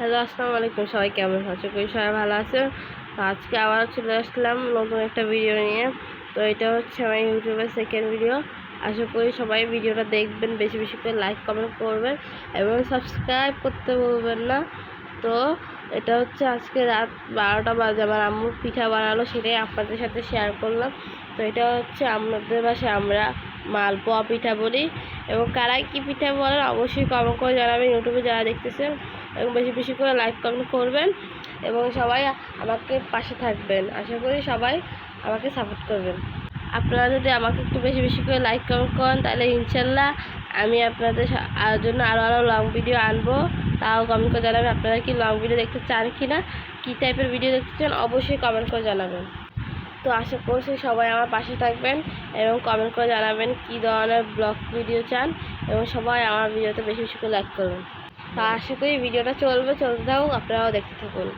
Hello, আসসালামু আলাইকুম। সবাই কেমন আছো? করি সবাই ভালো আছো। তো আজকে আবার চলে আসলাম নতুন একটা ভিডিও নিয়ে। তো এটা হচ্ছে আমার ইউটিউবের সেকেন্ড ভিডিও। আশা করি সবাই ভিডিওটা দেখবেন, বেশি বেশি করে লাইক কমেন্ট করবেন এবং সাবস্ক্রাইব করতে ভুলবেন না। তো এটা হচ্ছে আজকে রাত 12টা বাজে আমার আম্মু পিঠা বানালো, সেটাই আপনাদের সাথে শেয়ার করলাম। তো এটা হচ্ছে আমাদের বাসায় আমরা মালপোয়া পিঠা বলি, এবং কারা কী পিঠা বলেন অবশ্যই কমেন্ট করে জানাবেন ইউটিউবে যারা দেখতেছেন, এবং বেশি বেশি করে লাইক কমেন্ট করবেন এবং সবাই আমাকে পাশে থাকবেন। আশা করি সবাই আমাকে সাপোর্ট করবেন। আপনারা যদি আমাকে একটু বেশি বেশি করে লাইক কমেন্ট করেন তাহলে ইনশাল্লাহ আমি আপনাদের জন্য আরও লং ভিডিও আনবো। তাও কমেন্ট করে জানাবেন আপনারা কি লং ভিডিও দেখতে চান কি না, কী টাইপের ভিডিও দেখতে চান অবশ্যই কমেন্ট করে জানাবেন। তো আশা করছি সবাই আমার পাশে থাকবেন এবং কমেন্ট করে জানাবেন কী ধরনের ব্লগ ভিডিও চান, এবং সবাই আমার ভিডিওতে বেশি বেশি করে লাইক করবেন। তো আশা করি ভিডিওটা চলতে থাকুক, আপনারাও দেখতে থাকুন।